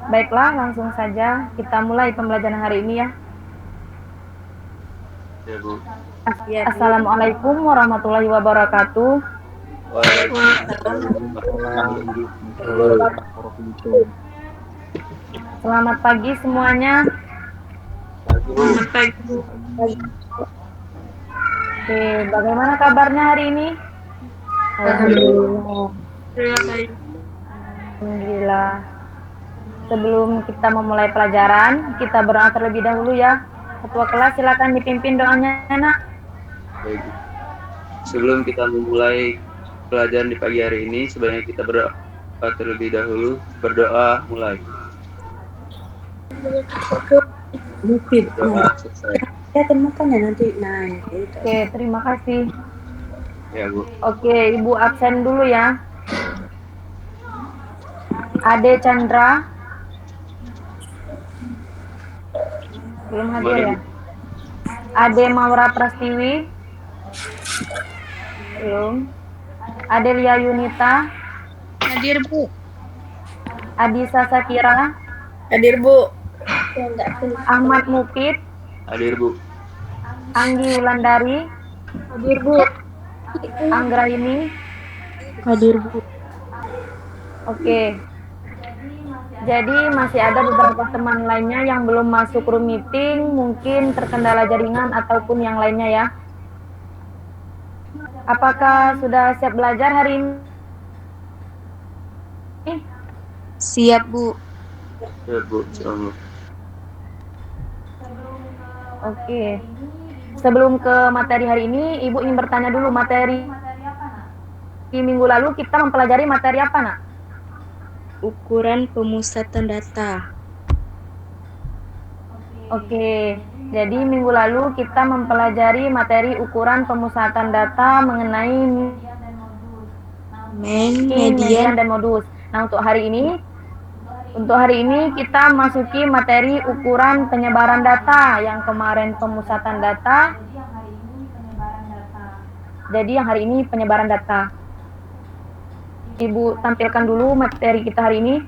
Baiklah, langsung saja kita mulai pembelajaran hari ini ya. Ya, Bu. Assalamualaikum warahmatullahi wabarakatuh. Selamat pagi semuanya. Selamat pagi. Oke, bagaimana kabarnya hari ini? Alhamdulillah. Sebelum kita memulai pelajaran, kita berdoa terlebih dahulu ya. Ketua kelas silakan dipimpin doanya, Nak. Baik. Sebelum kita memulai pelajaran di pagi hari ini, sebaiknya kita berdoa terlebih dahulu. Berdoa mulai. Berdoa selesai. Ya temukan ya nanti. Nah, itu. Oke, terima kasih. Ya, Bu. Oke, Ibu absen dulu ya. Ade Chandra. Belum hadir ya. Ade Maura Prastiwi. Belum. Adelia Yunita. Hadir, Bu. Adisa Sakira. Hadir, Bu. Ahmad Mukid. Hadir, Bu. Anggi Wulandari. Hadir, Bu. Anggraini. Hadir, Bu. Oke. Jadi masih ada beberapa teman lainnya yang belum masuk room meeting, mungkin terkendala jaringan ataupun yang lainnya ya. Apakah sudah siap belajar hari ini? Siap, Bu. Ya, Bu. Insyaallah. Oke. Sebelum ke materi hari ini, Ibu ingin bertanya dulu materi di minggu lalu kita mempelajari materi apa, Nak? Ukuran pemusatan data. Oke. Jadi minggu lalu kita mempelajari materi ukuran pemusatan data mengenai median dan modus. Nah, untuk hari ini kita masuki materi ukuran penyebaran data. Yang kemarin pemusatan data. Jadi yang hari ini penyebaran data. Ibu tampilkan dulu materi kita hari ini.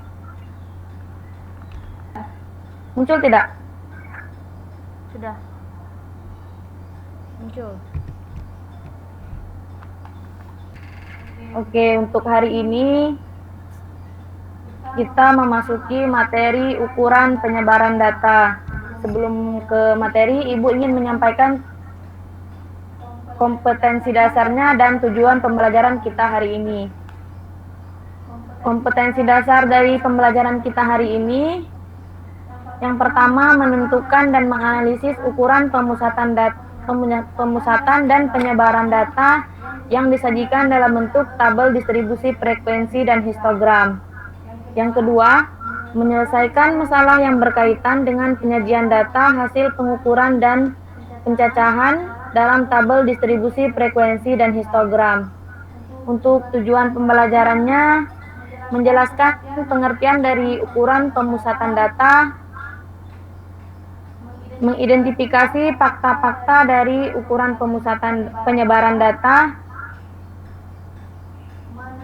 Muncul tidak? Sudah. Muncul. Oke, untuk hari ini kita memasuki materi ukuran penyebaran data. Sebelum ke materi, Ibu ingin menyampaikan kompetensi dasarnya dan tujuan pembelajaran kita hari ini. Kompetensi dasar dari pembelajaran kita hari ini, yang pertama menentukan dan menganalisis ukuran pemusatan dan penyebaran data yang disajikan dalam bentuk tabel distribusi frekuensi dan histogram. Yang kedua, menyelesaikan masalah yang berkaitan dengan penyajian data hasil pengukuran dan pencacahan dalam tabel distribusi frekuensi dan histogram. Untuk tujuan pembelajarannya, menjelaskan pengertian dari ukuran pemusatan data, mengidentifikasi fakta-fakta dari ukuran penyebaran data,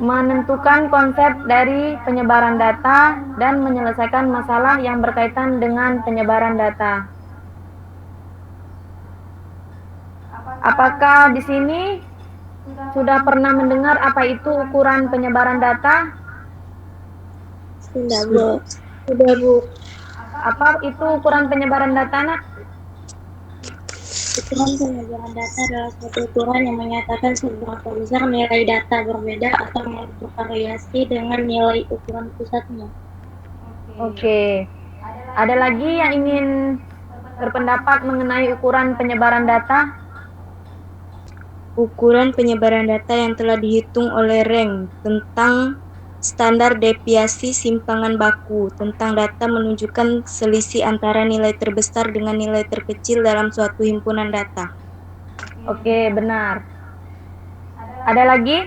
menentukan konsep dari penyebaran data, dan menyelesaikan masalah yang berkaitan dengan penyebaran data. Apakah di sini sudah pernah mendengar apa itu ukuran penyebaran data? Sudah, Bu. Sudah, Bu. Apa itu ukuran penyebaran data, Nak? Ukuran penyebaran data adalah suatu ukuran yang menyatakan seberapa besar nilai data berbeda atau bervariasi dengan nilai ukuran pusatnya. Oke. Ada lagi yang ingin berpendapat mengenai ukuran penyebaran data? Ukuran penyebaran data yang telah dihitung oleh Rank tentang standar deviasi simpangan baku tentang data menunjukkan selisih antara nilai terbesar dengan nilai terkecil dalam suatu himpunan data. Oke, benar. Ada lagi?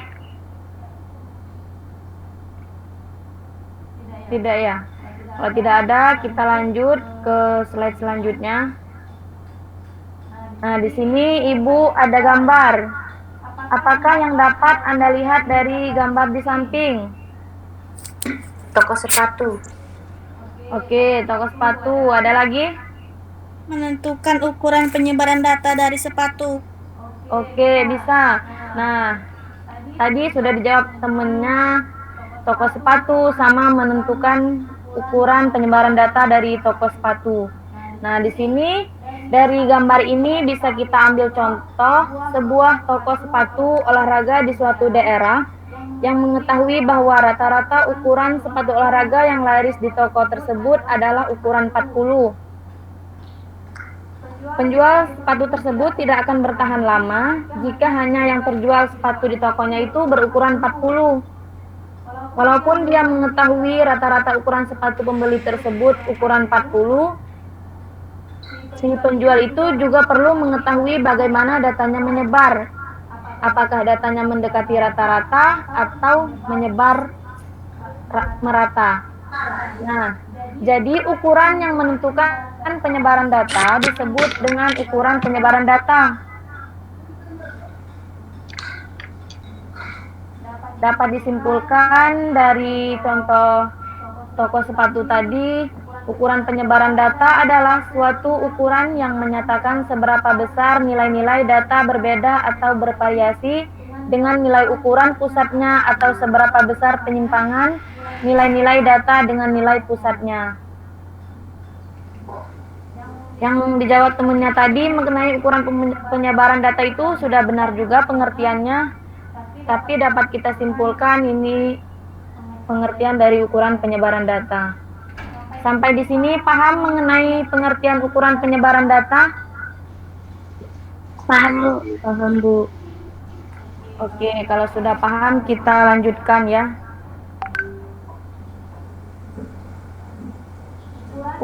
Tidak ya? Kalau tidak ada, kita lanjut ke slide selanjutnya. Nah, di sini Ibu ada gambar. Apakah yang dapat Anda lihat dari gambar di samping? Toko sepatu. Oke, toko sepatu. Ada lagi? Menentukan ukuran penyebaran data dari sepatu. Oke, bisa. Nah, tadi sudah dijawab temennya toko sepatu sama menentukan ukuran penyebaran data dari toko sepatu. Nah, di sini dari gambar ini bisa kita ambil contoh sebuah toko sepatu olahraga di suatu daerah yang mengetahui bahwa rata-rata ukuran sepatu olahraga yang laris di toko tersebut adalah ukuran 40. Penjual sepatu tersebut tidak akan bertahan lama jika hanya yang terjual sepatu di tokonya itu berukuran 40. Walaupun dia mengetahui rata-rata ukuran sepatu pembeli tersebut ukuran 40, si penjual itu juga perlu mengetahui bagaimana datanya menyebar. Apakah datanya mendekati rata-rata atau menyebar merata. Nah, jadi ukuran yang menentukan penyebaran data disebut dengan ukuran penyebaran data. Dapat disimpulkan dari contoh toko sepatu tadi, ukuran penyebaran data adalah suatu ukuran yang menyatakan seberapa besar nilai-nilai data berbeda atau bervariasi dengan nilai ukuran pusatnya atau seberapa besar penyimpangan nilai-nilai data dengan nilai pusatnya. Yang dijawab temennya tadi mengenai ukuran penyebaran data itu sudah benar juga pengertiannya, tapi dapat kita simpulkan ini pengertian dari ukuran penyebaran data. Sampai di sini paham mengenai pengertian ukuran penyebaran data? Paham, Bu. Paham, Bu. Oke, kalau sudah paham kita lanjutkan ya.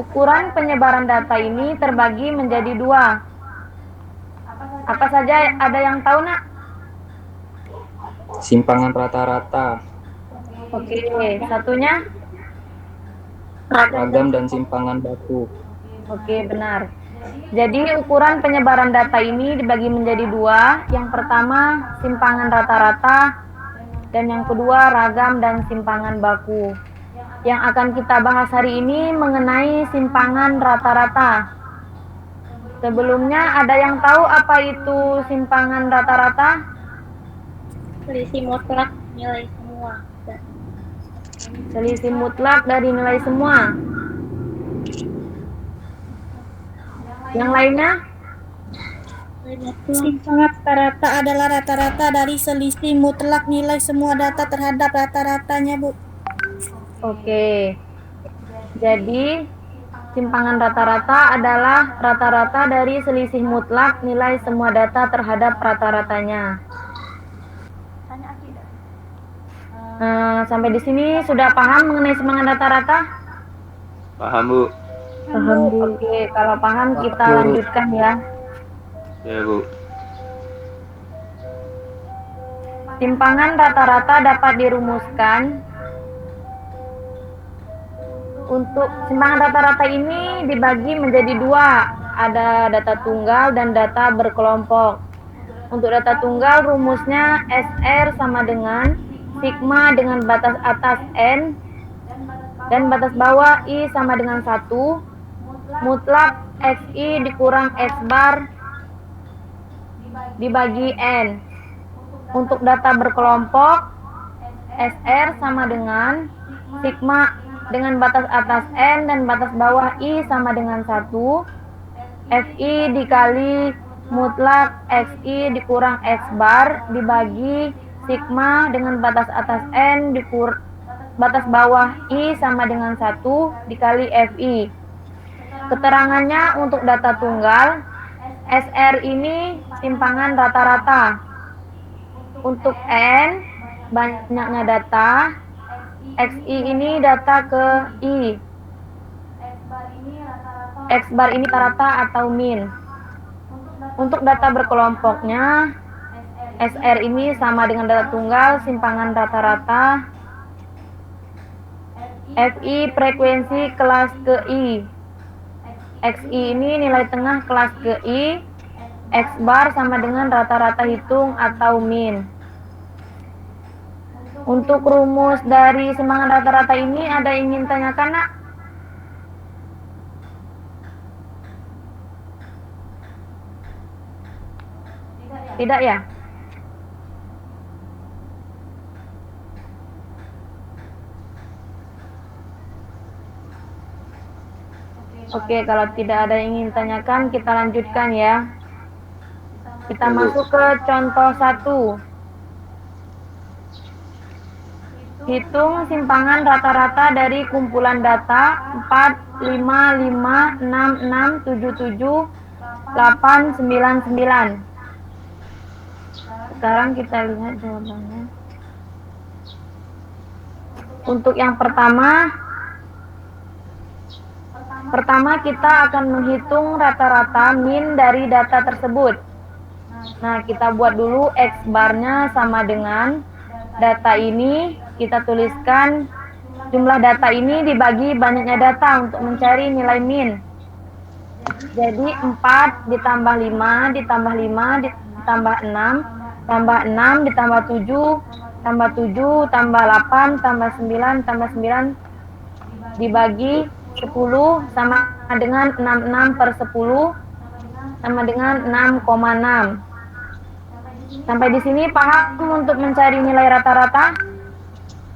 Ukuran penyebaran data ini terbagi menjadi dua. Apa saja, ada yang tahu, Nak? Simpangan rata-rata, Oke, satunya? ragam dan simpangan baku. Oke, benar. Jadi ukuran penyebaran data ini dibagi menjadi dua. Yang pertama simpangan rata-rata dan yang kedua ragam dan simpangan baku. Yang akan kita bahas hari ini mengenai simpangan rata-rata. Sebelumnya ada yang tahu apa itu simpangan rata-rata? Selisih mutlak nilai semua. Selisih mutlak dari nilai semua. Yang lainnya? Simpangan rata-rata adalah rata-rata dari selisih mutlak nilai semua data terhadap rata-ratanya, Bu. Oke. Jadi simpangan rata-rata adalah rata-rata dari selisih mutlak nilai semua data terhadap rata-ratanya. Sampai di sini sudah paham mengenai simpangan rata-rata? Paham, Bu? Paham, Bu. Oke, kalau paham kita lanjutkan ya. Ya, Bu. Simpangan rata-rata dapat dirumuskan. Untuk simpangan rata-rata ini dibagi menjadi dua, ada data tunggal dan data berkelompok. Untuk data tunggal rumusnya SR sama dengan sigma dengan batas atas N dan batas bawah I sama dengan 1, mutlak XI dikurang X bar dibagi N. Untuk data berkelompok SR sama dengan sigma dengan batas atas N dan batas bawah I sama dengan 1, FI dikali mutlak XI dikurang X bar dibagi sigma dengan batas atas N batas bawah I sama dengan 1 dikali FI. Keterangannya untuk data tunggal, SR ini simpangan rata-rata. Untuk N, banyaknya data, XI ini data ke I. X bar ini rata atau min. Untuk data berkelompoknya, SR ini sama dengan data tunggal simpangan rata-rata. FI frekuensi kelas ke I. XI ini nilai tengah kelas ke I. X bar sama dengan rata-rata hitung atau min. Untuk rumus dari simpangan rata-rata ini ada yang ingin tanyakan, Nak? Tidak ya? Oke, kalau tidak ada yang ingin tanyakan, kita lanjutkan ya. Kita masuk ke contoh 1. Hitung simpangan rata-rata dari kumpulan data 4, 5, 5, 6, 6, 7, 7, 8, 9, 9. Sekarang kita lihat jawabannya. Untuk yang pertama kita akan menghitung rata-rata min dari data tersebut. Nah, kita buat dulu X barnya sama dengan data ini, kita tuliskan jumlah data ini dibagi banyaknya data untuk mencari nilai min. Jadi 4 ditambah 5 ditambah 5 ditambah 6 tambah 6 ditambah 7 tambah 7 tambah 8 tambah 9 tambah 9 dibagi 10 sama dengan 66 per 10 sama dengan 6,6. Sampai di sini paham untuk mencari nilai rata-rata?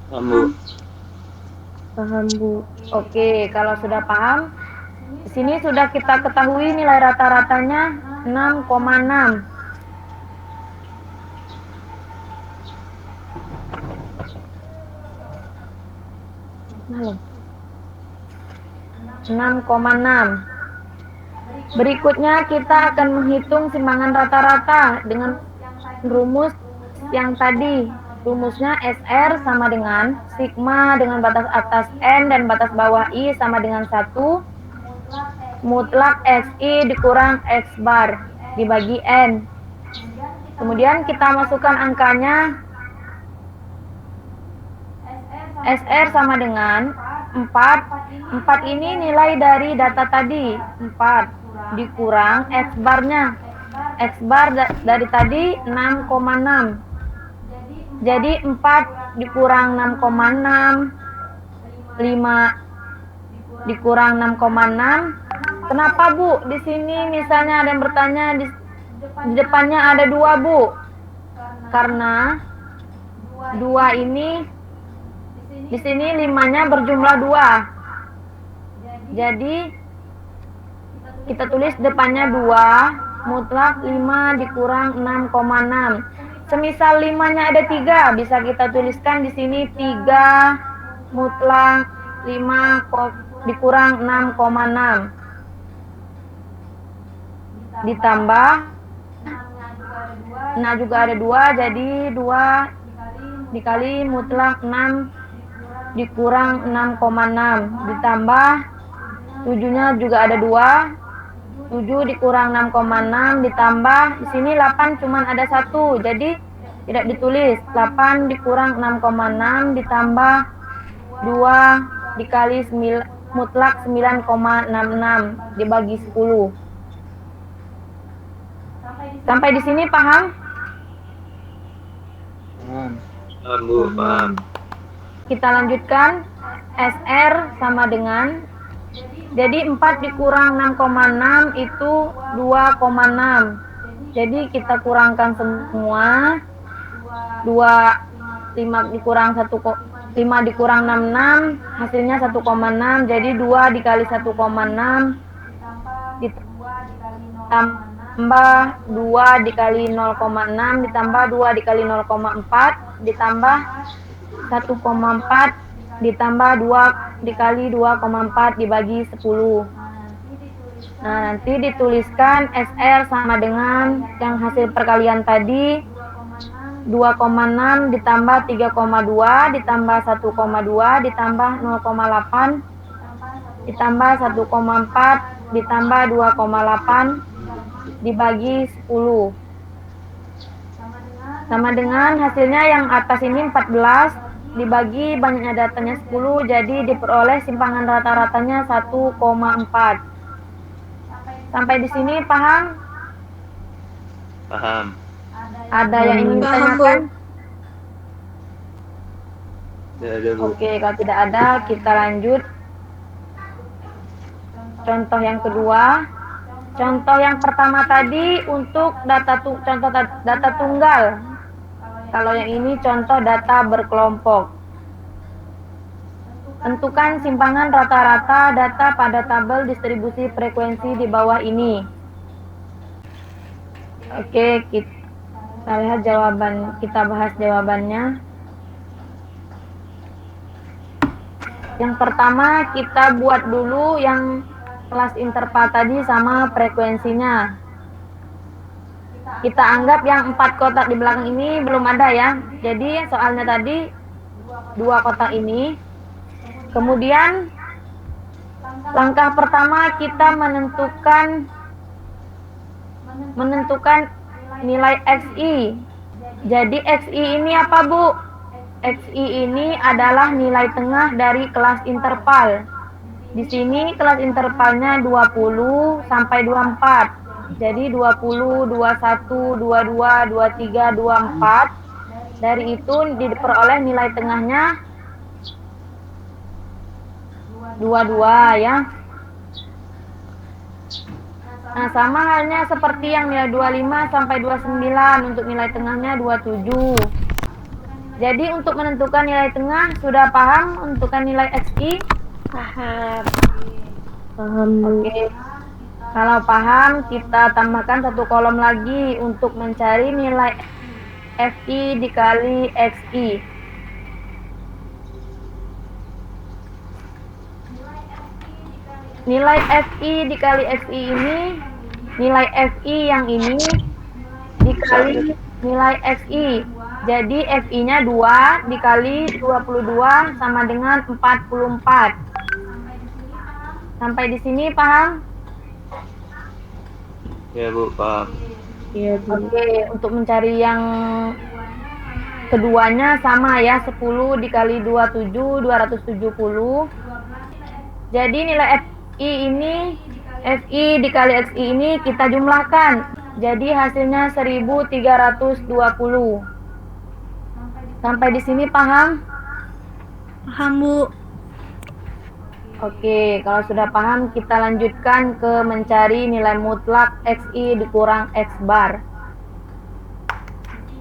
Paham, Bu. Paham, Bu. Oke, kalau sudah paham, di sini sudah kita ketahui nilai rata-ratanya 6,6. Halo. 6,6. Berikutnya kita akan menghitung simpangan rata-rata dengan rumus yang tadi. Rumusnya SR sama dengan sigma dengan batas atas N dan batas bawah I sama dengan 1 mutlak XI dikurang X bar dibagi N. Kemudian kita masukkan angkanya. SR sama dengan 4. 4 ini nilai dari data tadi, 4 dikurang X barnya. X bar dari tadi 6,6. Jadi 4 dikurang 6,6, 5 dikurang 6,6. Kenapa, Bu? Di sini misalnya ada yang bertanya di depannya ada 2, Bu. Karena 2 ini di sini 5-nya berjumlah 2. Jadi kita tulis depannya 2 mutlak 5 dikurang 6,6. Semisal 5-nya ada 3, bisa kita tuliskan di sini 3 mutlak 5 dikurang 6,6. Ditambah, nah juga ada 2, jadi 2 dikali mutlak 6 dikurang 6,6. Ditambah 7-nya juga ada 2. 7 dikurang 6,6 ditambah di sini 8 cuman ada 1, jadi tidak ditulis. 8 dikurang 6,6 ditambah 2 dikali mutlak 9,66 dibagi 10. Sampai di sini paham? Paham. Paham, Bu. Paham. Kita lanjutkan. SR sama dengan, jadi 4 dikurang 6,6 itu 2,6. Jadi kita kurangkan semua. 5 dikurang 5 dikurang 66 hasilnya 1,6. Jadi 2 dikali 1,6 ditambah 2 dikali 0,6 ditambah 2 dikali 0,4 ditambah 1,4 ditambah 2 dikali 2,4 dibagi 10. Nah, nanti dituliskan SR sama dengan yang hasil perkalian tadi 2,6 ditambah 3,2 ditambah 1,2 ditambah 0,8 ditambah 1,4 ditambah 2,8 dibagi 10. Sama dengan hasilnya yang atas ini 14 dibagi banyaknya datanya 10, jadi diperoleh simpangan rata-ratanya 1,4. Sampai di sini paham? Paham. Ada yang ingin Paham, ditanyakan? Tidak ada, Bu. Oke, kalau tidak ada kita lanjut. Contoh yang kedua. Contoh yang pertama tadi untuk data tunggal. Kalau yang ini contoh data berkelompok. Tentukan simpangan rata-rata data pada tabel distribusi frekuensi di bawah ini. Oke, kita lihat jawaban, kita bahas jawabannya. Yang pertama kita buat dulu yang kelas interval tadi sama frekuensinya. Kita anggap yang 4 kotak di belakang ini belum ada ya. Jadi soalnya tadi 2 kotak ini. Kemudian langkah pertama kita menentukan nilai XI. Jadi XI ini apa, Bu? XI ini adalah nilai tengah dari kelas interval. Di sini kelas intervalnya 20 sampai 24. Jadi 20, 21, 22, 23, 24. Dari itu diperoleh nilai tengahnya 22 ya. Nah, sama halnya seperti yang nilai 25 sampai 29, untuk nilai tengahnya 27. Jadi untuk menentukan nilai tengah sudah paham menentukan nilai XI? Paham. Oke. Kalau paham, kita tambahkan 1 kolom lagi untuk mencari nilai FI dikali XI. Nilai FI dikali XI ini, nilai FI yang ini dikali nilai XI. Jadi FI-nya 2 dikali 22 sama dengan 44. Sampai di sini paham? Ya, Bu, paham. Iya, Bu. Oke, untuk mencari yang keduanya sama ya, 10 dikali 27, 270. Jadi nilai FI dikali XI ini kita jumlahkan. Jadi hasilnya 1320. Sampai di sini paham? Paham, Bu. Oke, kalau sudah paham kita lanjutkan ke mencari nilai mutlak XI dikurang X bar.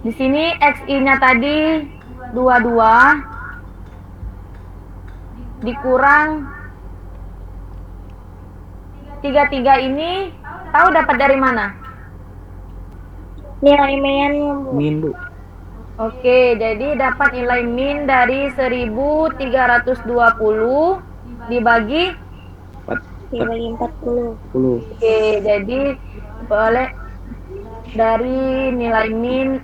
Di sini XI-nya tadi 22 dikurang 33 ini tahu dapat dari mana? Nilai min-nya, Bu. Min, Bu. Oke, jadi dapat nilai min dari 1320 dibagi Dibagi 40. 10. Oke, jadi boleh dari nilai min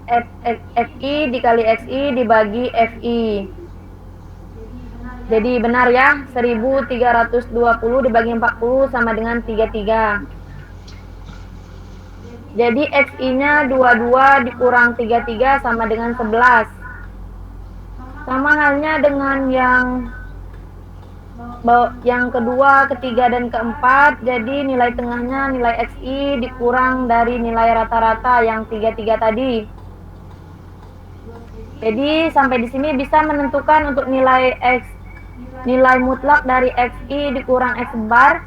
FI dikali XI dibagi FI. Jadi benar ya, 1320 dibagi 40 sama dengan 33. Jadi XI-nya 22 dikurang 33 sama dengan 11. Sama halnya dengan yang kedua, ketiga, dan keempat. Jadi nilai tengahnya nilai XI dikurang dari nilai rata-rata yang 33 tadi. Jadi sampai di sini bisa menentukan untuk nilai mutlak dari XI dikurang X bar.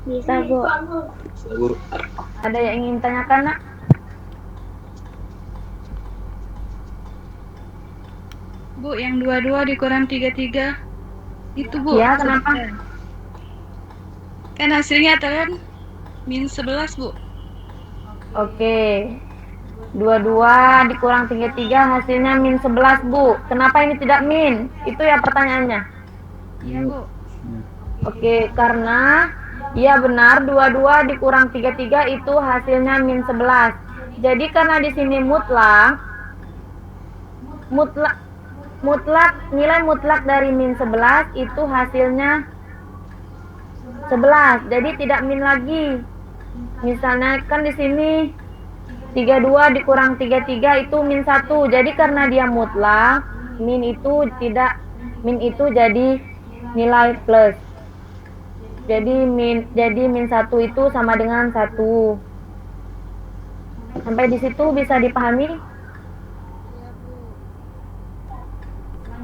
Bisa, Bu. Bu. Ada yang ingin tanyakan, Nak? Bu, yang 22 dikurang 33 itu, Bu. Ya, kenapa? Kan hasilnya kan min 11, Bu. Oke. 22 dikurang 33 hasilnya min 11, Bu. Kenapa ini tidak min? Itu ya pertanyaannya. Iya, Bu. Oke, karena iya benar 22 dikurang 33 itu hasilnya min 11. Jadi karena di sini mutlak nilai mutlak dari min 11 itu hasilnya 11. Jadi tidak min lagi. Misalnya kan di sini 32 dikurang 33 itu min 1. Jadi karena dia mutlak, min itu jadi nilai plus. Jadi min 1 itu sama dengan 1. Sampai di situ bisa dipahami?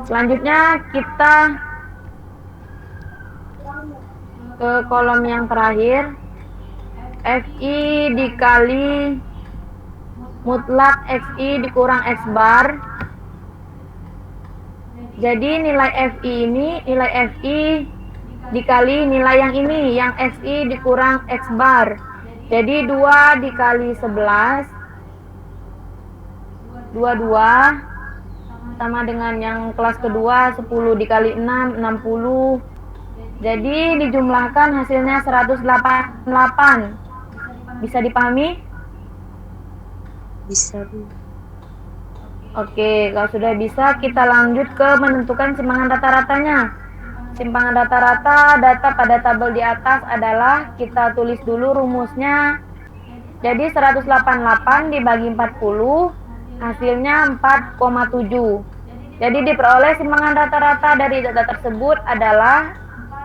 Selanjutnya kita ke kolom yang terakhir, FI dikali mutlak XI dikurang X bar. Jadi nilai FI dikali nilai yang ini, yang XI dikurang X bar. Jadi 2 dikali 11, 22, sama dengan yang kelas kedua, 10 dikali 6, 60. Jadi dijumlahkan hasilnya 188. Bisa dipahami? Bisa, Bu. Oke, kalau sudah bisa, kita lanjut ke menentukan simpangan rata-ratanya. Simpangan rata-rata data pada tabel di atas adalah, kita tulis dulu rumusnya. Jadi 188 dibagi 40, hasilnya 4,7. Jadi diperoleh simpangan rata-rata dari data tersebut adalah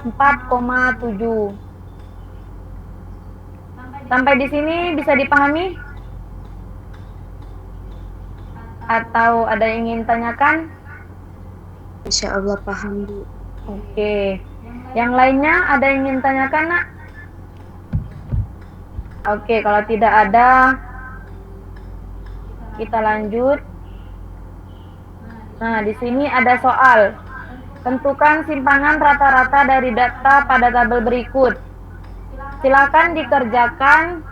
4,7. Sampai di sini bisa dipahami? Atau ada yang ingin tanyakan? Insya Allah paham, Bu. Oke. Yang lainnya ada yang ingin tanyakan, Nak? Oke, kalau tidak ada, kita lanjut. Nah, di sini ada soal. Tentukan simpangan rata-rata dari data pada tabel berikut. Silakan dikerjakan.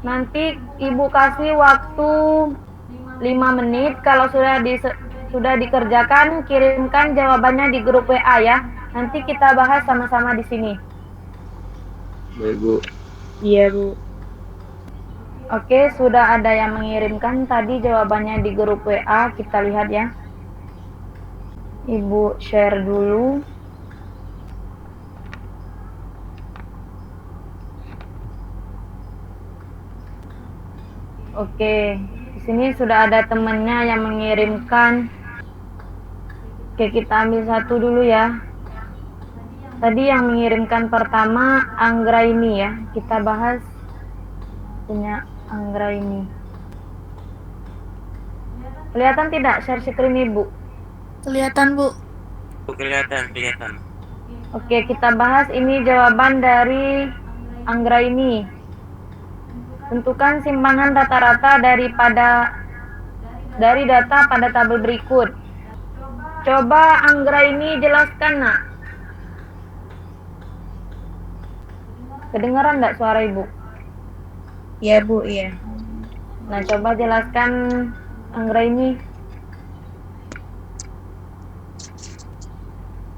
Nanti Ibu kasih waktu 5 menit. Kalau sudah dikerjakan, kirimkan jawabannya di grup WA ya. Nanti kita bahas sama-sama di sini. Baik, Bu. Iya, Bu. Oke, sudah ada yang mengirimkan tadi jawabannya di grup WA. Kita lihat ya. Ibu share dulu. Oke, di sini sudah ada temannya yang mengirimkan. Oke, kita ambil satu dulu ya. Tadi yang mengirimkan pertama Anggraini ya. Kita bahas punya Anggraini. Kelihatan tidak share screen Ibu? Kelihatan, Bu. Kelihatan. Oke, kita bahas ini jawaban dari Anggraini. Tentukan simpangan rata-rata dari data pada tabel berikut. Coba Anggraini jelaskan, Nak. Kedengaran enggak suara Ibu? Iya, Bu, iya. Nah, coba jelaskan Anggraini.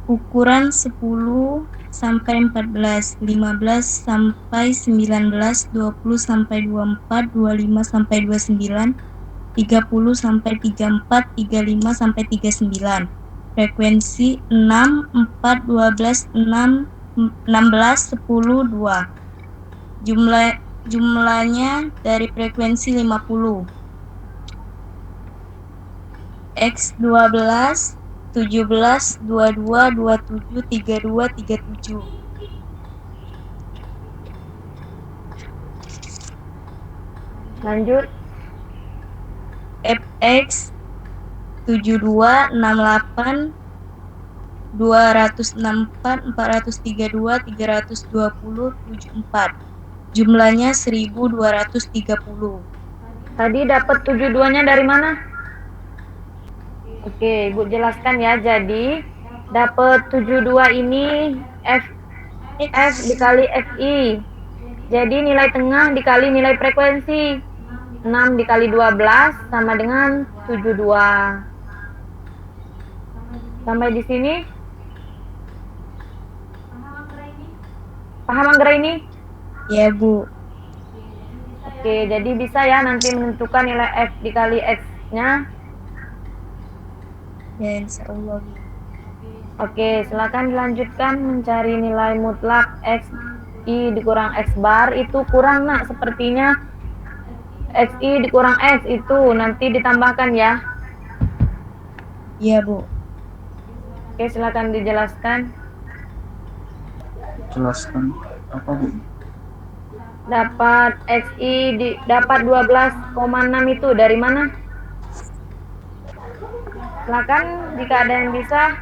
Ukuran 10 sampai 14, 15 sampai 19, 20 sampai 24, 25 sampai 29, 30 sampai 34, 35 sampai 39. Frekuensi 6, 4, 12, 6, 16, 10, 2. Jumlahnya dari frekuensi 50. X 12, 17, 22, 27, 32, 37. Lanjut. FX 72, 68, 264, 432, 320, 74. Jumlahnya 1230. Tadi dapat 72-nya dari mana? Oke, Ibu jelaskan ya. Jadi dapat 72 ini F dikali FI. Jadi nilai tengah dikali nilai frekuensi. 6 dikali 12 sama dengan 72. Sampai di sini? Paham Anggraini? Ya, Bu. Oke, jadi bisa ya nanti menentukan nilai F dikali X-nya. Ya, insya Allah. Oke, silakan dilanjutkan mencari nilai mutlak XI dikurang X bar. Itu kurang, Nak, sepertinya XI dikurang X itu nanti ditambahkan ya. Iya, Bu. Oke, silakan dijelaskan. Jelaskan apa, Bu? Dapat dapat 12,6 itu dari mana? Silakan jika ada yang bisa.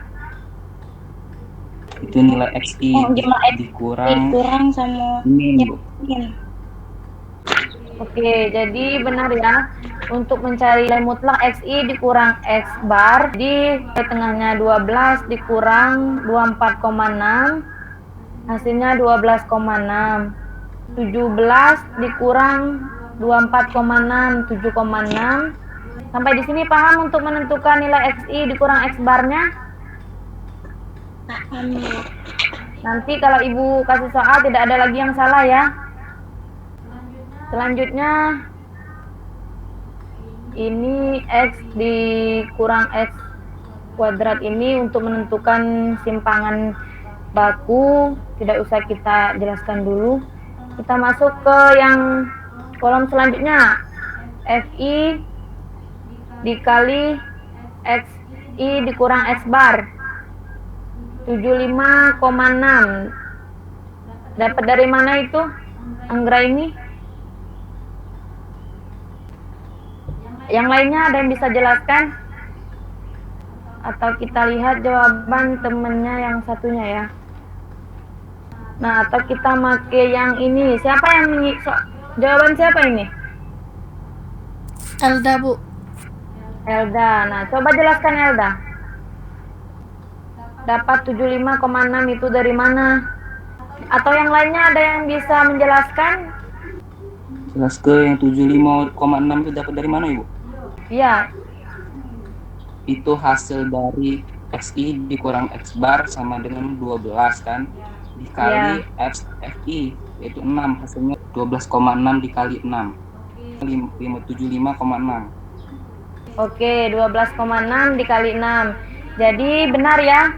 Itu nilai XI jumlah X dikurang kurang sama min, Bu. min. Oke, jadi benar ya. Untuk mencari nilai mutlak XI dikurang X bar, di tengahnya 12 dikurang 24,6, hasilnya 12,6. 17 dikurang 24,6, 7,6. Sampai di sini paham untuk menentukan nilai XI dikurang X barnya? Paham, Bu. Nanti kalau Ibu kasih soal tidak ada lagi yang salah ya. Selanjutnya ini X dikurang X kuadrat ini untuk menentukan simpangan baku, tidak usah kita jelaskan dulu. Kita masuk ke yang kolom selanjutnya, FI dikali XI dikurang X bar, 75,6. Dapat dari mana itu, Anggra ini? Yang lainnya ada yang bisa jelaskan? Atau kita lihat jawaban temennya yang satunya ya. Nah, atau kita pakai yang ini. Siapa yang jawaban siapa ini? Elda, Bu. Elda. Nah, coba jelaskan Elda. Dapat 75,6 itu dari mana? Atau yang lainnya ada yang bisa menjelaskan? Jelas ke yang 75,6 itu dapat dari mana, Ibu? Iya. Itu hasil dari XI dikurang X bar sama dengan 12 kan, dikali FI yaitu 6, hasilnya 12,6 dikali 6, 75,6. Oke, 12,6 dikali 6. Jadi benar ya.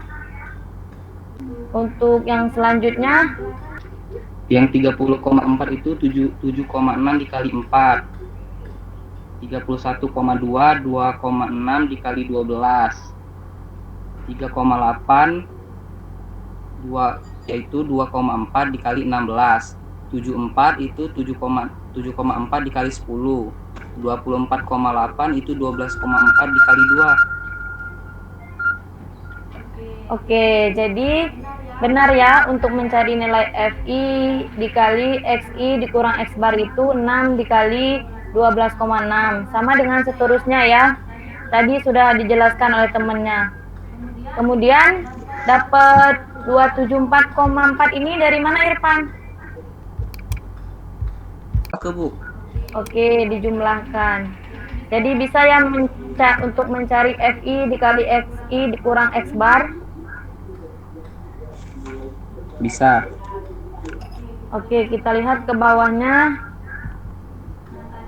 Untuk yang selanjutnya, Yang 30,4 itu 7,6 dikali 4. 31,2 2,6 dikali 12. 3,8 yaitu 2,4 dikali 16. 74 itu 7,4 dikali 10. 24,8 itu 12,4 dikali 2. oke, jadi benar ya, untuk mencari nilai FI dikali XI dikurang X bar itu 6 dikali 12,6. Sama dengan seterusnya ya. Tadi sudah dijelaskan oleh temannya. Kemudian dapat 274,4 ini dari mana, Irfan? Oke, Bu. Oke, dijumlahkan. Jadi bisa ya untuk mencari FI dikali XI dikurang X bar? Bisa. Oke, kita lihat ke bawahnya.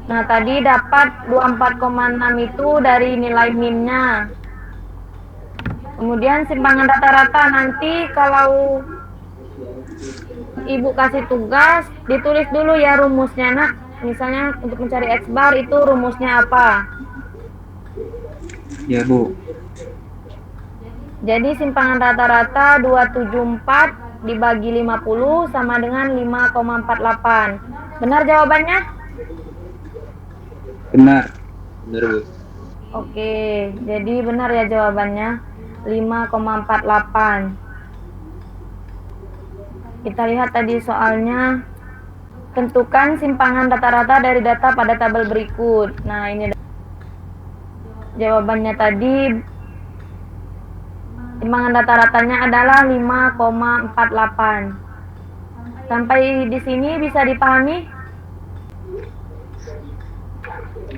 Nah, tadi dapat 24,6 itu dari nilai minnya. Kemudian simpangan rata-rata nanti kalau Ibu kasih tugas, ditulis dulu ya rumusnya, Nak. Misalnya untuk mencari X bar itu rumusnya apa? Ya, Bu. Jadi simpangan rata-rata 274 dibagi 50 sama dengan 5,48. Benar jawabannya? Benar. Benar, Bu. Oke, jadi benar ya jawabannya 5,48. Kita lihat tadi soalnya, tentukan simpangan rata-rata dari data pada tabel berikut. Nah, ini jawabannya tadi, simpangan rata-ratanya adalah 5,48. Sampai di sini bisa dipahami?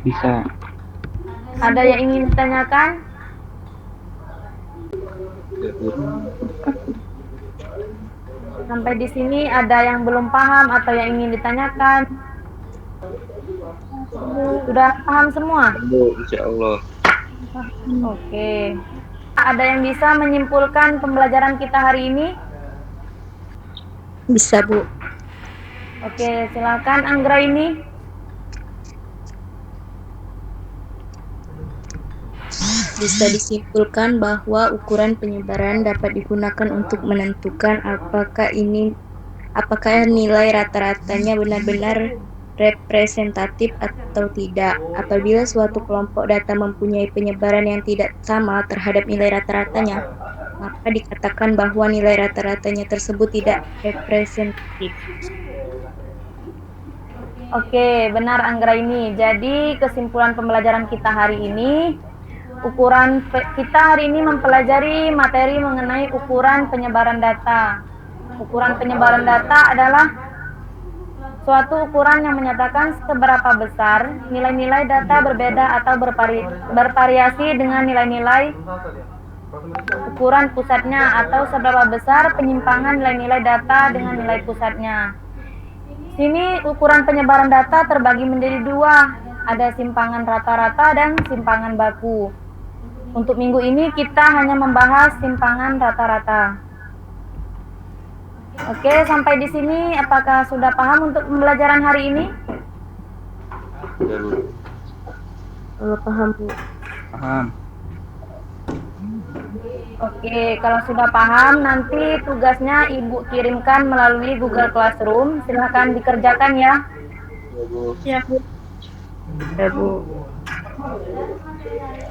Bisa. Ada yang ingin ditanyakan? Ya, Bu. Sampai di sini ada yang belum paham atau yang ingin ditanyakan? Sudah paham semua? Bu, insya Allah. Oke. Ada yang bisa menyimpulkan pembelajaran kita hari ini? Bisa, Bu. Oke, silakan Anggra ini. Bisa disimpulkan bahwa ukuran penyebaran dapat digunakan untuk menentukan apakah nilai rata-ratanya benar-benar representatif atau tidak. Apabila suatu kelompok data mempunyai penyebaran yang tidak sama terhadap nilai rata-ratanya, maka dikatakan bahwa nilai rata-ratanya tersebut tidak representatif. Oke, benar Anggraini. Jadi kesimpulan pembelajaran kita hari ini, kita hari ini mempelajari materi mengenai ukuran penyebaran data. Ukuran penyebaran data adalah suatu ukuran yang menyatakan seberapa besar nilai-nilai data berbeda atau bervariasi dengan nilai-nilai ukuran pusatnya, atau seberapa besar penyimpangan nilai-nilai data dengan nilai pusatnya. Sini ukuran penyebaran data terbagi menjadi dua, ada simpangan rata-rata dan simpangan baku. Untuk minggu ini kita hanya membahas simpangan rata-rata. Oke, sampai di sini apakah sudah paham untuk pembelajaran hari ini? Ya, Bu. Paham, Bu. Paham. Oke, kalau sudah paham, nanti tugasnya Ibu kirimkan melalui Google Classroom. Silahkan dikerjakan ya. Ya, Bu. Ya, Bu. Ya, Bu.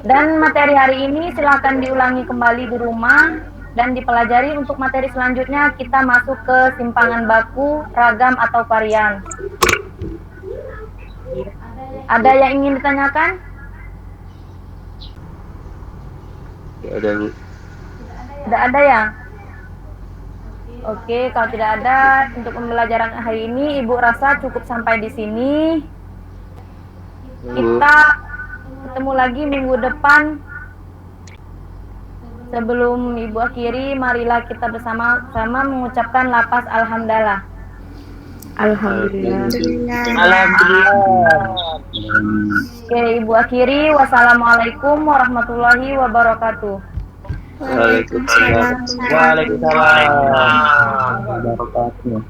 Dan materi hari ini silahkan diulangi kembali di rumah dan dipelajari. Untuk materi selanjutnya kita masuk ke simpangan baku, ragam atau varian. Ada yang ingin ditanyakan? Ya, ada, Bu. Tidak ada ya? Oke, kalau tidak ada untuk pembelajaran hari ini, Ibu rasa cukup sampai di sini. Kita ketemu lagi minggu depan. Sebelum Ibu akhiri, marilah kita bersama-sama mengucapkan lafaz alhamdulillah. Alhamdulillah. Oke, Ibu akhiri. Wassalamualaikum warahmatullahi wabarakatuh. Waalaikumsalam. Waalaikumsalam.